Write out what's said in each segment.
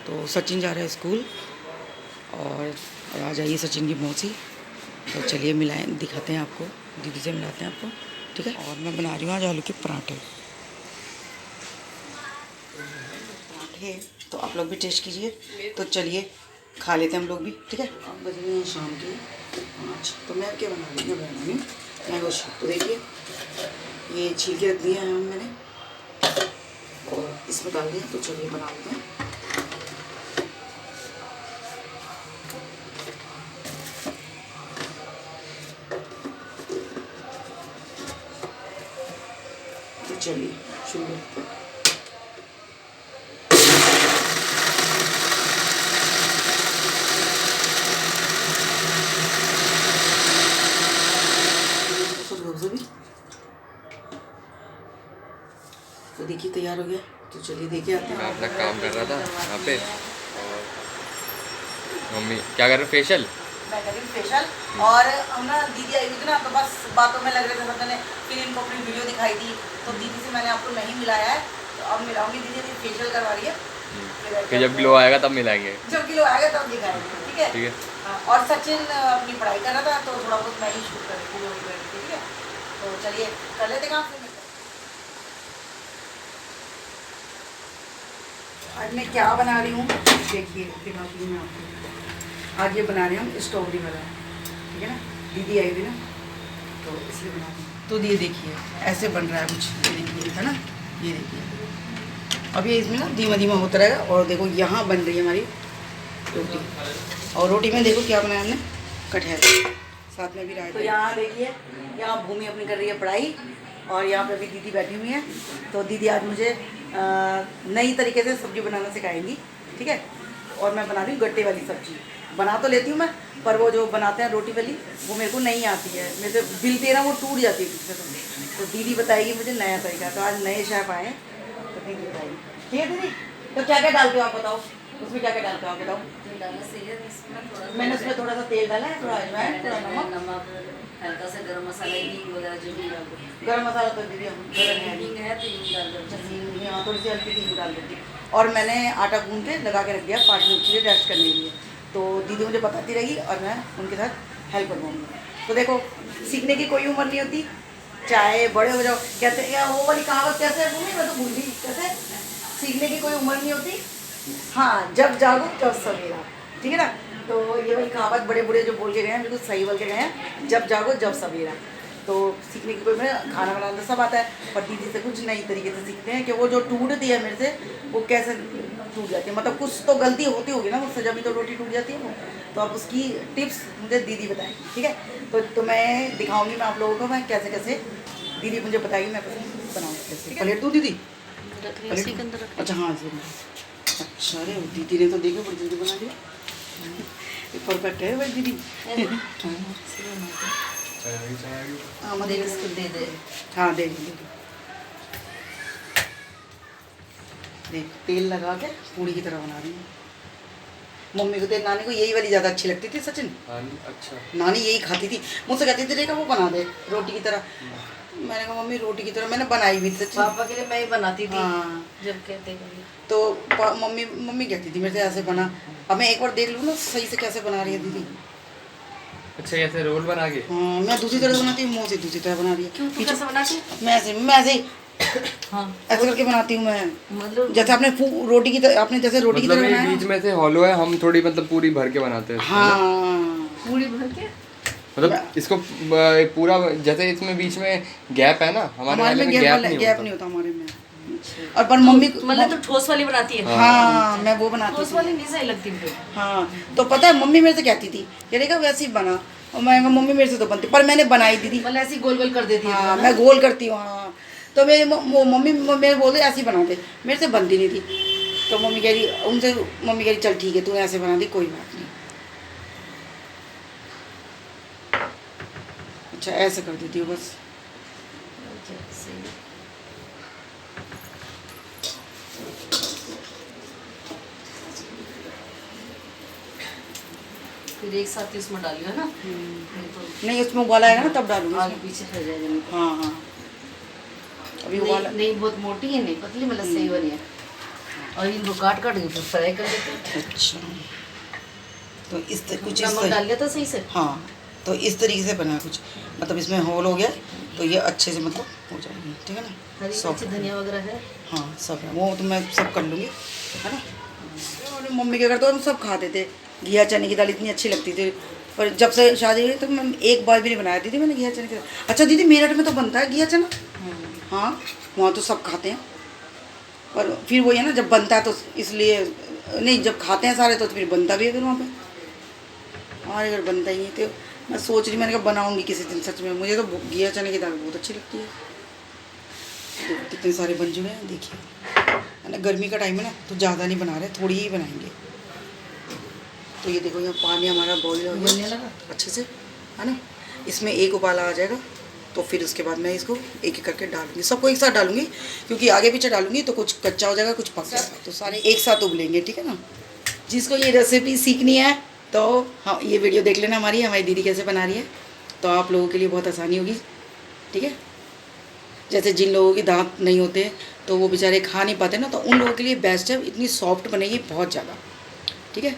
तो सचिन जा रहा है स्कूल और आ जाइए सचिन की मौसी। तो चलिए मिलाएं, दिखाते हैं आपको, दीदी से मिलाते हैं आपको, ठीक है। और मैं बना रही हूँ आज आलू के पराठे। पराठे तो आप लोग भी टेस्ट कीजिए। तो चलिए खा लेते हैं हम लोग भी, ठीक है। अब बज रहे हैं शाम के 5। तो मैं क्या बना रही हूँ, मैंगो शेक। तो देखिए ये छिलके रख दिए हैं मैंने और इसमें डाल दिया। तो चलिए बना लेते हैं। तो चलिए शुरू करते हैं। तो देखिए तैयार हो गया। तो चलिए देखिए आते हैं। मैं अपना काम कर रहा था यहाँ पे और मम्मी क्या कर रहे, फेशियल? मैं कर रही हूँ फेशियल। और हम ना दीदी आई हुई थी ना, तो बस बातों में लग रहे थे सब जने। फिर इनको अपनी वीडियो दिखाई दी तो दीदी से मैंने आपको नहीं मिलाया है, तो अब मिलाऊंगी। दीदी अभी फेशियल करवा रही है, फिर जब ग्लो आएगा तब मिलाएंगे। जब किलो आएगा तब दिखाएंगे, ठीक है। ठीक है। हाँ, और सचिन अपनी पढ़ाई कर रहा था तो थोड़ा बहुत मैं ही शूट कर रही थी, ठीक है। तो चलिए कर लेते काम। फिर आज मैं क्या बना रही हूँ देखिए, दिखाती हूँ मैं आपको। आज ये बना रही हूँ स्ट्रॉबेरी वाला, ठीक है ना। दीदी आई थी ना तो इसलिए बना रही हूँ। तो ये देखिए ऐसे बन रहा है कुछ, ये देखिए है ना, ये देखिए। अब ये इसमें ना धीमा धीमा होता रहेगा। और देखो यहाँ बन रही है हमारी रोटी। और रोटी में देखो क्या बनाया हमने, कटहल साथ में भी रायता। तो यहाँ देखिए, यहाँ भूमि अपनी कर रही है पढ़ाई और यहाँ पे भी दीदी बैठी हुई है। तो दीदी आज मुझे नई तरीके से सब्जी बनाना सिखाएंगी, ठीक है। और मैं बना रही हूँ गट्टे वाली सब्जी। बना तो लेती हूँ मैं, पर वो जो बनाते हैं रोटी वाली वो मेरे को नहीं आती है। मेरे से बिलते ना वो टूट जाती है पीछे से। तो दीदी बताएगी मुझे नया तरीका। तो आज नए शेफ आए तो दीदी बताएगी, ठीक है दीदी। तो क्या क्या डालते हो आप बताओ, उसमें क्या क्या डालते हो आप बताओ। मैंने उसमें थोड़ा सा तेल डाला है, थोड़ा अजवाइन, थोड़ा नमक, हल्का सा गरम मसाला, हींग वगैरह जो भी डाल दो। गरम मसाला तो दीदी हम हींग है तो हींग डाल दो। यहाँ थोड़ी सी हल्की हींग डाल देती। और मैंने आटा गूंद के लगा के रख दिया 5 मिनट के लिए रेस्ट करने के लिए। तो दीदी मुझे बताती रहेगी और मैं उनके साथ हेल्प करवाऊँगी। तो देखो सीखने की कोई उम्र नहीं होती, चाहे बड़े हो जाओ। कहते हैं यार वो वाली कहावत कैसे है भूमि, मैं तो भूल गई। कैसे, सीखने की कोई उम्र नहीं होती, हाँ जब जागो तब सवेरा, ठीक है ना। तो ये वाली कहावत बड़े बड़े जो बोल के गए हैं बिल्कुल सही बोल के गए हैं, जब जागो जब सवेरा। तो सीखने की कोई में खाना बनाना सब आता है, पर दीदी से कुछ नई तरीके से सीखते हैं कि वो जो टूटती है मेरे से वो कैसे टूट जाती है। मतलब कुछ तो गलती होती होगी ना मुझसे, जब तो रोटी टूट जाती है वो। तो आप उसकी टिप्स मुझे दीदी बताएंगी, ठीक है। तो मैं दिखाऊंगी मैं आप लोगों को मैं कैसे कैसे, दीदी मुझे बताएगी मैं कैसे बनाऊँ। कैसे प्लेट दूँ दीदी? अच्छा हाँ जी। अच्छा अरे दीदी ने तो देखो बड़ी जल्दी बना दिया, परफेक्ट है भाई दीदी। हाँ देख इसको दे दे। हाँ दे दे। देख तेल लगा के पूड़ी की तरह बना रही हूँ। मम्मी को तो नानी को यही वाली ज़्यादा अच्छी लगती थी सचिन। अच्छा। नानी यही खाती थी, मुझसे कहती थी रेखा वो बना दे रोटी की तरह। मैंने कहा मम्मी रोटी की तरह मैंने बनाई भी थी पापा के लिए मैं ही बनाती थी। हाँ। जब कहते तो मम्मी कहती थी मेरे से ऐसे बना। अब मैं एक बार देख लूँ ना सही से कैसे बना रही है दीदी। अच्छा ऐसे रोल बना के? हाँ मैं दूसरी तरह बनाती हूँ, मुँह से दूसरी तरह बना रही है। क्यों कैसे बनाती? मैं ऐसे हाँ ऐसे करके बनाती हूँ मैं। मतलब जैसे आपने रोटी की तरह, आपने जैसे रोटी की तरह बनाया बीच में से हॉलो है, हम थोड़ी मतलब पूरी भर के बनाते हैं। हाँ पूरी भर के मतलब इसको पूरा, जैसे इसमें बीच में गैप है ना, हमारे में गैप नहीं होता हमारे में। और पर मम्मी मतलब तो ठोस वाली बनाती है। हाँ मैं वो बनाती ठोस वाली नहीं सही लगती मुझे। हाँ तो पता है मम्मी मेरे से कहती थी ये देखा वैसे ही बना। और मैं मम्मी मेरे से तो बनती, पर मैंने बनाई दीदी। मतलब ऐसी गोल गोल कर देती है। हाँ मैं गोल करती हूँ। हाँ तो मेरी मम्मी मेरे बोलते ऐसे ही बना दे, मेरे से बनती नहीं थी। तो मम्मी कह रही उनसे, मम्मी कह रही चल ठीक है तू ऐसे बना दी कोई बात नहीं। अच्छा ऐसे कर देती हूँ बस। फिर एक साथ ही उसमें डालियो है ना। नहीं उसमें उबाला है ना तब डालूंगी। आगे पीछे रह जाएगा। हाँ हाँ अभी उबाला नहीं बहुत मोटी है नहीं पतली, मतलब सही बनी है। और इनको काट काट के फिर फ्राई कर देते हैं। अच्छा, तो कुछ नमक डाल लिया था सही से। हाँ, तो इस तरीके से बना कुछ, मतलब इसमें होल हो गया तो ये अच्छे से मतलब हो जाएगी, ठीक है ना। हरी सॉफ्ट मिर्ची धनिया वगैरह है। हाँ सब है, वो तो मैं सब कर लूँगी, है ना। और मम्मी के घर तो हम सब खाते थे, घिया चने की दाल इतनी अच्छी लगती थी, पर जब से शादी हुई तो मैं एक बार भी नहीं बनाया दीदी मैंने घिया चने की दाल। अच्छा दीदी मेरठ में तो बनता है घिया चना, हाँ वहाँ तो सब खाते हैं, पर फिर वही है ना, जब बनता है तो इसलिए नहीं, जब खाते हैं सारे तो फिर बनता भी है फिर वहाँ पे, हमारे घर बनता ही नहीं। तो मैं सोच रही, मैंने कहा बनाऊँगी किसी दिन सच में, मुझे तो घिया चने की दाल बहुत अच्छी लगती है। तो कितने सारे बन चुके हैं देखिए, है ना, गर्मी का टाइम है ना तो ज़्यादा नहीं बना रहे, थोड़ी ही बनाएंगे। तो ये देखो यहाँ पानी हमारा बॉईल हो बनने गया लगा। अच्छे से, है ना। इसमें एक उबाला आ जाएगा तो फिर उसके बाद मैं इसको एक एक करके डालूंगी, सबको एक साथ डालूंगी क्योंकि आगे पीछे डालूंगी तो कुछ कच्चा हो जाएगा कुछ पक जाएगा, तो सारे एक साथ उबलेंगे, ठीक है ना। जिसको ये रेसिपी सीखनी है तो हाँ ये वीडियो देख लेना, हमारी दीदी कैसे बना रही है, तो आप लोगों के लिए बहुत आसानी होगी, ठीक है। जैसे जिन लोगों के दांत नहीं होते तो वो बेचारे खा नहीं पाते ना, तो उन लोगों के लिए बेस्ट है, इतनी सॉफ्ट बनेगी बहुत ज़्यादा, ठीक है।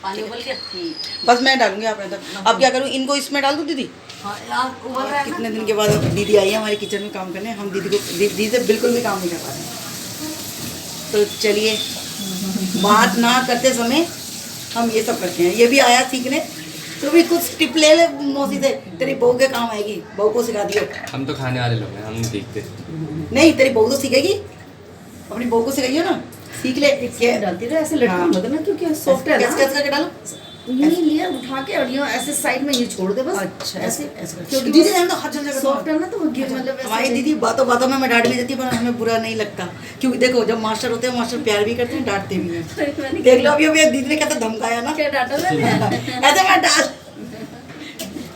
पानी उबल गया। बस मैं डालूंगी आप अब क्या करूँ, इनको इसमें डाल दूँ दीदी। हाँ यार उबल रहा है ना। कितने दिन के बाद अब दीदी आई है हमारे किचन में काम करने, हम दीदी से बिल्कुल भी काम नहीं कर पा रहे हैं। तो चलिए बात ना करते समय हम ये सब करते हैं, ये भी आया सीखने, तो भी कुछ टिप ले ले मौसी से, तेरी बहू के काम आएगी, बहू को सिखा दियो। हम तो खाने वाले लोग हैं, हम नहीं देखते। नहीं तेरी बहू तो सीखेगी, अपनी बहू को सिखाइयो ना, सीख ले। क्या डालती है ऐसे लटका मत ना, क्योंकि सॉफ्ट है कैसे ना। कैसे करके डालो, यूं ही लिया उठा के और यूं ऐसे साइड में यूं छोड़ दे बस। अच्छा ऐसे ऐसे क्योंकि दीदी हम तो हाथ चल जाएगा सॉफ्ट है ना, तो वो मतलब हमारी दीदी बातों बातों में मैं डांट भी देती है, पर हमें बुरा नहीं लगता, क्योंकि देखो जब मास्टर होते हैं मास्टर प्यार भी करते हैं डांटते भी हैं। देख लो अभी दीदी ने कैसे धमकाया ना, क्या डांटा मैंने। ऐसे मैं डाल,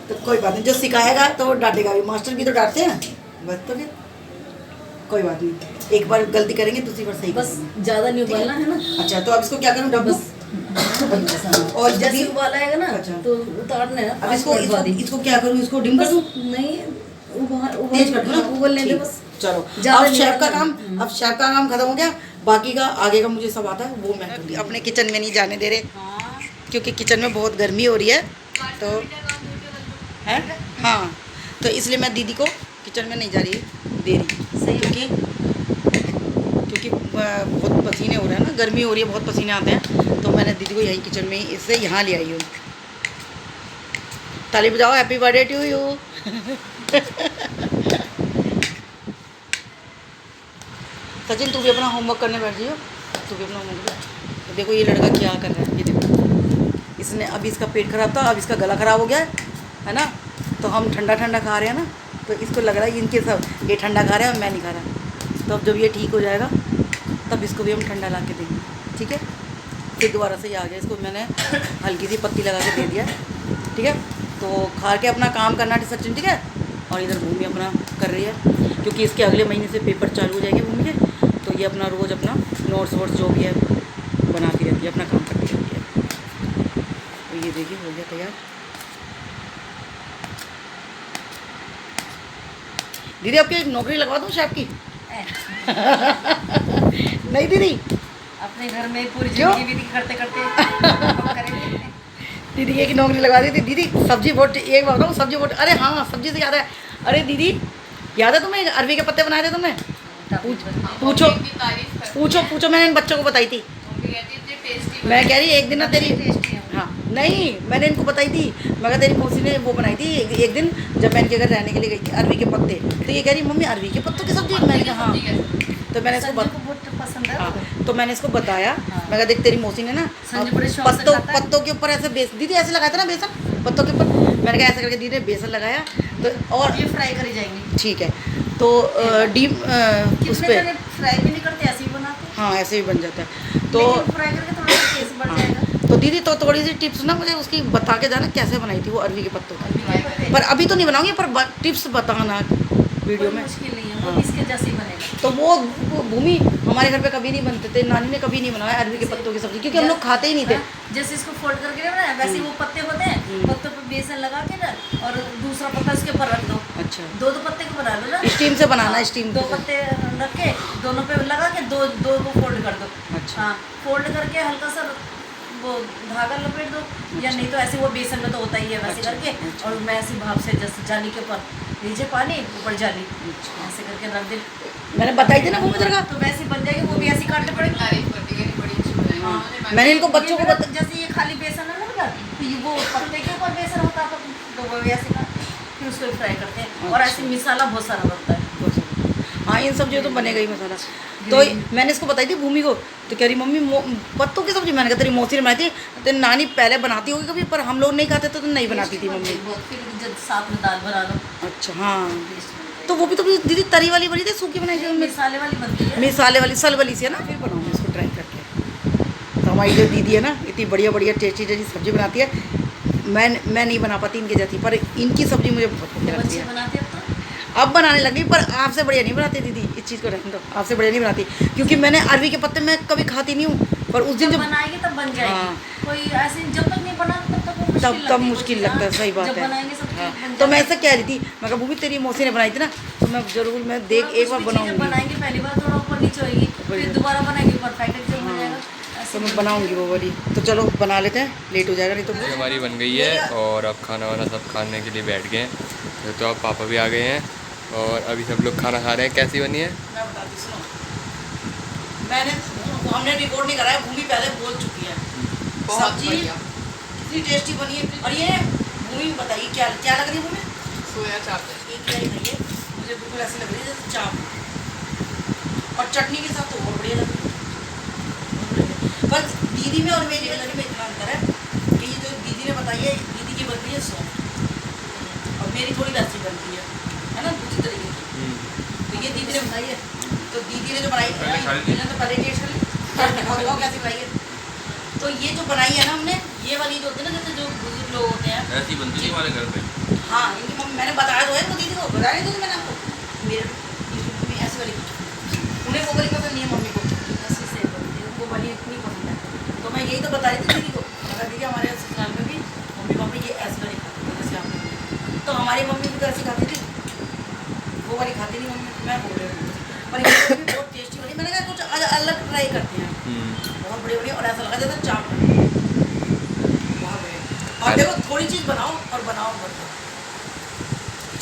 तो कोई बात नहीं, जो सिखाएगा तो वो डांटेगा भी, मास्टर भी तो डांटते हैं बस, तो फिर कोई बात नहीं, एक बार गलती करेंगे दूसरी बार सही बस करेंगे। ज्यादा नहीं उबालना है ना। अच्छा तो अब इसको क्या करूँ, डब्बू और जैसे उबाला आएगा ना अच्छा। तो उतारना है। अब इसको क्या करूँ, इसको डिम कर दूँ, नहीं तेज कर दूँ ना, उबलने दे ठीक। बस। चलो ज़्यादा अब नहीं शेफ का करना। काम, अब शेफ का काम खत्म हो गया, बाकी का आगे का मुझे सब आता है, वो मैं करूँगी। अपने किचन में नहीं जाने दे रहे क्योंकि किचन में बहुत गर्मी हो रही है, तो है हाँ, तो इसलिए मैं दीदी को किचन में नहीं जा रही दे रही, सही, क्योंकि बहुत पसीने हो रहे हैं ना, गर्मी हो रही है, बहुत पसीने आते हैं, तो मैंने दीदी को यही किचन में ही इससे यहाँ ले आई हूँ। ताली बजाओ, happy birthday to you. Sachin तू भी अपना होमवर्क करने बैठ जाइयो, तू भी अपना होमवर्क। तो देखो ये लड़का क्या कर रहा है, ये देखो, इसने अभी इसका पेट खराब था, अब इसका गला खराब हो गया है ना, तो हम ठंडा ठंडा खा रहे हैं ना, तो इसको लग रहा है इनके सब ये ठंडा खा रहे हैं और मैं नहीं खा रहा, तो अब जब ये ठीक हो जाएगा तब इसको भी हम ठंडा ला के देंगे, ठीक है। फिर दोबारा से ये आ गया, इसको मैंने हल्की सी पत्ती लगा के दे दिया, ठीक है। तो खा के अपना काम करना सचिन, ठीक है। और इधर भूमि अपना कर रही है, क्योंकि इसके अगले महीने से पेपर चालू हो जाएंगे भूमि के, तो ये अपना रोज़ अपना नोट्स वोट्स जो भी है बनाती रहती है, अपना काम करती रहती है। तो ये देखिए हो गया तैयार। दीदी आपकी एक नौकरी लगवा दूँ शेफ की? नहीं दीदी, अपने घर में पूरी क्यों? जिंदगी भी करते करते करेंगे। दीदी की एक नौकरी लगवा दी थी। दीदी सब्जी बोट, एक बात बताऊँ, सब्जी बोट, अरे हाँ सब्जी से याद है, अरे दीदी याद है तुम्हें अरवी के पत्ते बनाए थे तुमने? पूछो पूछो पूछो, मैंने इन बच्चों को बताई थी, मैं कह रही एक दिन ना तेरी, हाँ नहीं मैंने इनको बताई थी, मगर तेरी मौसी ने वो बनाई थी एक दिन जब मैं इनके घर रहने के लिए गई थी, अरवी के पत्ते, तो ये कह रही मम्मी अरवी के पत्तों की सब्जी, मैंने कहा हाँ, तो मैंने इसको बहुत पसंद है। हाँ, तो मैंने इसको बताया, मैं कहा देख तेरी मौसी ने ना संजू बड़े शौक से खाता है। पत्तों के ऊपर ऐसे दीदी ऐसे लगाया था ना बेसन पत्तों के ऊपर, मैंने कहा ऐसे करके दीदी ने बेसन लगाया, तो और ये फ्राई करी जाएंगी। ठीक है, तो डीप उस पर फ्राई भी नहीं करते, ऐसे ही बनाते। हाँ ऐसे भी बन जाता है, तो लेकिन फ्राई करके थोड़ा सा टेस्ट बढ़ जाएगा। तो दीदी तो थोड़ी सी टिप्स ना मुझे उसकी बता के जाना, कैसे बनाई थी वो अरवी के पत्तों की, पर अभी तो नहीं बनाऊंगी, पर टिप्स बताना वीडियो में। मुश्किल नहीं है, वो इसके जैसे ही बनेगा। तो वो भूमि हमारे घर पे कभी नहीं बनते थे, नानी ने कभी नहीं बनाया अरवी के पत्तों की सब्जी, क्योंकि हम लोग खाते ही नहीं थे। जैसे इसको फोल्ड करके बनाया वैसे ही वो पत्ते होते हैं, पत्तों पे बेसन लगा के ना और दूसरा पत्ता इसके ऊपर रख दो, अच्छा। दो पत्ते को बना लो ना, स्टीम से बनाना है, स्टीम दो पत्ते रख के दोनों पे लगा के दो को फोल्ड कर दो। अच्छा। हाँ, फोल्ड करके हल्का सा वो धागा लपेट दो, या नहीं तो ऐसे वो बेसन में तो होता ही है वैसे अच्छा, करके, अच्छा। और मैं ऐसी भाप से जैसे जाली के ऊपर नीचे पानी ऊपर जाली अच्छा। ऐसे करके रख दे। मैंने बताई थी ना भूमि दरगाह, तो वैसे बन जाएगी, वो भी ऐसी काटने पड़ेगी। हाँ, मैंने इनको बच्चों को बता जैसे ये खाली बेसन है ना बेटा, तो ये वो पत्ते के ऊपर बेसन होता है, तो वो ऐसे का फिर उसको फ्राई करते हैं। और ऐसे मसाला बहुत सारा बनता है। हाँ, इन सब्जियों तो बनेगा ही मसाला। तो मैंने इसको बताई थी भूमि को, तो कह रही मम्मी पत्तों की सब्जी। मैंने कहा तेरी मौसी ने बनाई थी, तो नानी पहले बनाती होगी कभी, पर हम लोग नहीं खाते तो नहीं बनाती थी मम्मी। फिर जब साथ में दाल बना लो। अच्छा, हाँ। तो वो भी तो दीदी तरी वाली बनी थी, सूखी बनाई थी मसाले वाली बनती है, मिसाले वाली सल वाली सी है ना। फिर बनाऊंगी इसको ट्राई करके। तो हमारी जो दीदी है ना, इतनी बढ़िया बढ़िया टेस्टी टेस्टी सब्जी बनाती है। मैं नहीं बना पाती इनके जैसी, पर इनकी सब्जी मुझे बहुत बढ़िया लगती अच्छी है। बनाती है। अब बनाने लगी, पर आपसे बढ़िया नहीं बनाती दीदी, इस चीज़ को रहने दो, आपसे बढ़िया नहीं बनाती, क्योंकि मैंने अरवी के पत्ते मैं कभी खाती नहीं हूँ, पर उस दिन जब जब बनाएगी तब बन जाएगी। हाँ। कोई ऐसे जब तक नहीं बना तब तक वो तब मुश्किल लगता है, सही बात जब है। बनाएंगे सब हाँ, चीज़ बन तो मैं जाएगी। ऐसा कह रही थी, मैं कहा भूमि तेरी मौसी ने बनाई थी ना, तो मैं जरूर मैं थोड़ा एक बार कुछ भी चीज़ें बनाऊंगी। बनाएंगे पहली बार थोड़ा ऊपर नीचे होगी, फिर दोबारा बनाएंगे परफेक्ट एकदम हो जाएगा। तो ऐसे मैं बनाऊंगी वो वाली। तो चलो बना लेते हैं, लेट हो जाएगा नहीं तो। सब्जी हमारी बन गई है और अब खाना वाना सब खाने के लिए बैठ गए हैं। तो अब पापा भी आ गए हैं और अभी सब लोग खाना खा रहे हैं। कैसी बनी है? मैं बताती सुनो, हमने रिकॉर्ड नहीं कराया, भूमि पहले बोल चुकी है। सब्जी इतनी टेस्टी बनी है। और ये भूमि बताइए क्या क्या लग रही है भूमि? सोया चाप है। एक नहीं खाइए, मुझे बिल्कुल ऐसी लग रही है जैसे चाप, और चटनी के साथ तो और बढ़िया लग रही है। पर दीदी में और मेरी अलग में इतना अंतर है कि ये जो दीदी ने बताई है, दीदी की बनती है सॉफ्ट, और मेरी थोड़ी वैसी बनती है ना, दूसरी तरीके की। तो ये दीदी ने बताई है, तो दीदी ने जो बनाई है तो पहले टेस्ट कर ली, दिखाओ कैसी बनाई है। तो ये जो बनाई है ना हमने, ये वाली जो होती है ना, जैसे जो बुजुर्ग लोग होते हैं ऐसी बनती है हमारे घर पे। हाँ, इनकी मम्मी मैंने बताया तो है वो दीदी को, बताया नहीं तो मैंने आपको। मेरे मम्मी ऐसी वाली, उन्हें वो वाली पसंद नहीं है मम्मी को, ऐसे से बनती है, वो वाली इतनी पसंद है। तो मैं यही तो बता रही थी दीदी को, अगर दीदी हमारे ससुराल में भी मम्मी पापा ये ऐसी वाली खाती थी जैसे आपने, तो हमारी मम्मी भी तो ऐसी खाती थी, वो वाली खाती नहीं मम्मी। मैं बोल रही हूँ, पर ये वाली भी बहुत टेस्टी बनी। मैंने कहा कुछ अलग ट्राई करते हैं, बहुत बढ़िया बढ़िया। और ऐसा लगा जैसे चाप बनी, बहुत बढ़िया। और देखो थोड़ी चीज़ बनाओ और बनाओ,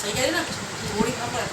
सही कह रही ना, थोड़ी खा पर